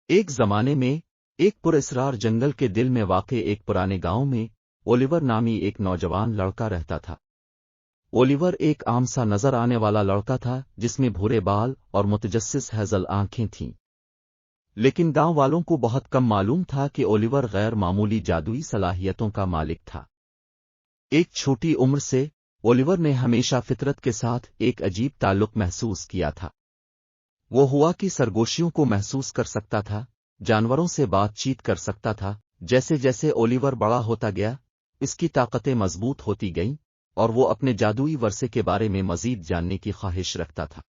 ایک زمانے میں ایک پراسرار جنگل کے دل میں واقع ایک پرانے گاؤں میں اولیور نامی ایک نوجوان لڑکا رہتا تھا۔ اولیور ایک عام سا نظر آنے والا لڑکا تھا جس میں بھورے بال اور متجسس ہیزل آنکھیں تھیں، لیکن گاؤں والوں کو بہت کم معلوم تھا کہ اولیور غیر معمولی جادوئی صلاحیتوں کا مالک تھا۔ ایک چھوٹی عمر سے اولیور نے ہمیشہ فطرت کے ساتھ ایک عجیب تعلق محسوس کیا تھا۔ وہ ہوا کی سرگوشیوں کو محسوس کر سکتا تھا، جانوروں سے بات چیت کر سکتا تھا۔ جیسے جیسے اولیور بڑا ہوتا گیا، اس کی طاقتیں مضبوط ہوتی گئیں اور وہ اپنے جادوئی ورثے کے بارے میں مزید جاننے کی خواہش رکھتا تھا۔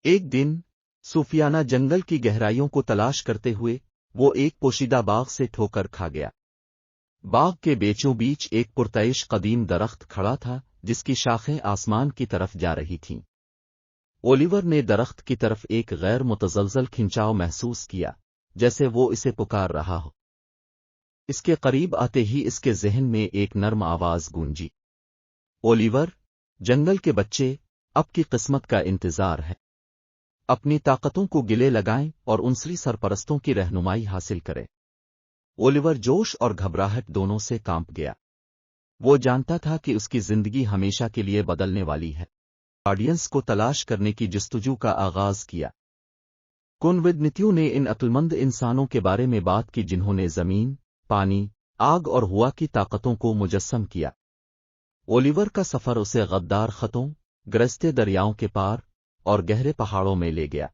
ایک دن صوفیانہ جنگل کی گہرائیوں کو تلاش کرتے ہوئے وہ ایک پوشیدہ باغ سے ٹھوکر کھا گیا۔ باغ کے بیچوں بیچ ایک پرتعیش قدیم درخت کھڑا تھا جس کی شاخیں آسمان کی طرف جا رہی تھیں۔ اولیور نے درخت کی طرف ایک غیر متزلزل کھنچاؤ محسوس کیا، جیسے وہ اسے پکار رہا ہو۔ اس کے قریب آتے ہی اس کے ذہن میں ایک نرم آواز گونجی، اولیور، جنگل کے بچے، اب کی قسمت کا انتظار ہے۔ اپنی طاقتوں کو گلے لگائیں اور عنصری سرپرستوں کی رہنمائی حاصل کریں۔ اولیور جوش اور گھبراہٹ دونوں سے کانپ گیا۔ وہ جانتا تھا کہ اس کی زندگی ہمیشہ کے لیے بدلنے والی ہے۔ گارڈینز کو تلاش کرنے کی جستجو کا آغاز کیا۔ کنویدنیتیوں نے ان عقلمند انسانوں کے بارے میں بات کی جنہوں نے زمین، پانی، آگ اور ہوا کی طاقتوں کو مجسم کیا۔ اولیور کا سفر اسے غدار خطوں، گرستے دریاؤں کے پار اور گہرے پہاڑوں میں لے گیا۔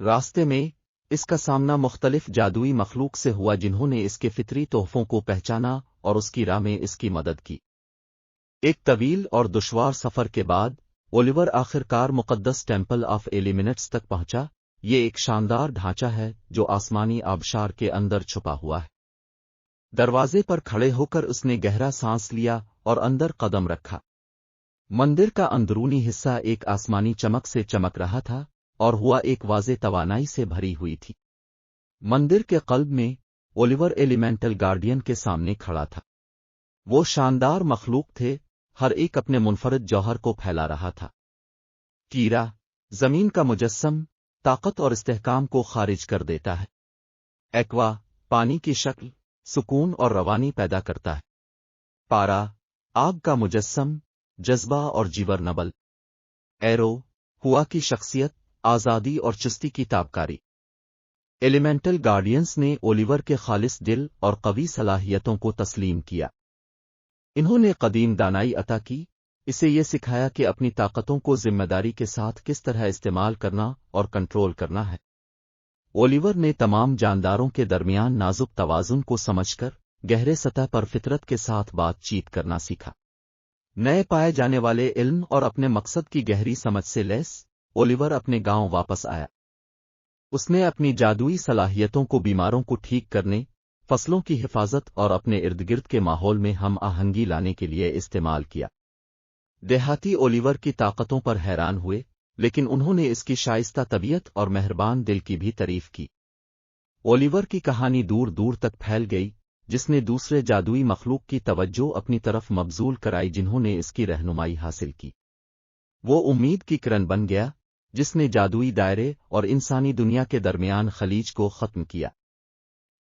راستے میں اس کا سامنا مختلف جادوئی مخلوق سے ہوا جنہوں نے اس کے فطری تحفوں کو پہچانا اور اس کی راہ میں اس کی مدد کی۔ ایک طویل اور دشوار سفر کے بعد اولیور آخر کار مقدس ٹیمپل آف ایلیمنٹس تک پہنچا۔ یہ ایک شاندار ڈھانچہ ہے جو آسمانی آبشار کے اندر چھپا ہوا ہے۔ دروازے پر کھڑے ہو کر اس نے گہرا سانس لیا اور اندر قدم رکھا۔ مندر کا اندرونی حصہ ایک آسمانی چمک سے چمک رہا تھا اور ہوا ایک واضح توانائی سے بھری ہوئی تھی۔ مندر کے قلب میں اولیور ایلیمنٹل گارڈین کے سامنے کھڑا تھا۔ وہ شاندار مخلوق تھے، ہر ایک اپنے منفرد جوہر کو پھیلا رہا تھا۔ کیرا، زمین کا مجسم، طاقت اور استحکام کو خارج کر دیتا ہے۔ ایکوا، پانی کی شکل، سکون اور روانی پیدا کرتا ہے۔ پارا، آگ کا مجسم، جذبہ اور جیور نبل۔ ایرو، ہوا کی شخصیت، آزادی اور چستی کی تابکاری۔ ایلیمنٹل گارڈینز نے اولیور کے خالص دل اور قوی صلاحیتوں کو تسلیم کیا۔ انہوں نے قدیم دانائی عطا کی، اسے یہ سکھایا کہ اپنی طاقتوں کو ذمہ داری کے ساتھ کس طرح استعمال کرنا اور کنٹرول کرنا ہے۔ اولیور نے تمام جانداروں کے درمیان نازک توازن کو سمجھ کر گہرے سطح پر فطرت کے ساتھ بات چیت کرنا سیکھا۔ نئے پائے جانے والے علم اور اپنے مقصد کی گہری سمجھ سے لیس اولیور اپنے گاؤں واپس آیا۔ اس نے اپنی جادوئی صلاحیتوں کو بیماروں کو ٹھیک کرنے، فصلوں کی حفاظت اور اپنے ارد گرد کے ماحول میں ہم آہنگی لانے کے لیے استعمال کیا۔ دیہاتی اولیور کی طاقتوں پر حیران ہوئے، لیکن انہوں نے اس کی شائستہ طبیعت اور مہربان دل کی بھی تعریف کی۔ اولیور کی کہانی دور دور تک پھیل گئی، جس نے دوسرے جادوئی مخلوق کی توجہ اپنی طرف مبذول کرائی جنہوں نے اس کی رہنمائی حاصل کی۔ وہ امید کی کرن بن گیا، جس نے جادوئی دائرے اور انسانی دنیا کے درمیان خلیج کو ختم کیا۔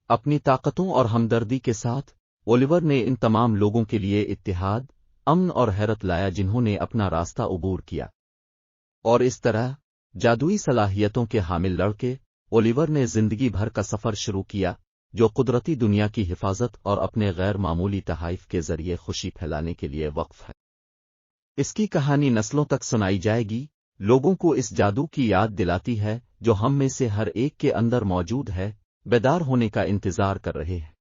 اپنی طاقتوں اور ہمدردی کے ساتھ اولیور نے ان تمام لوگوں کے لیے اتحاد، امن اور حیرت لایا جنہوں نے اپنا راستہ عبور کیا۔ اور اس طرح جادوئی صلاحیتوں کے حامل لڑکے اولیور نے زندگی بھر کا سفر شروع کیا، جو قدرتی دنیا کی حفاظت اور اپنے غیر معمولی تحائف کے ذریعے خوشی پھیلانے کے لیے وقف ہے۔ اس کی کہانی نسلوں تک سنائی جائے گی، لوگوں کو اس جادو کی یاد دلاتی ہے جو ہم میں سے ہر ایک کے اندر موجود ہے، بیدار ہونے کا انتظار کر رہے ہیں۔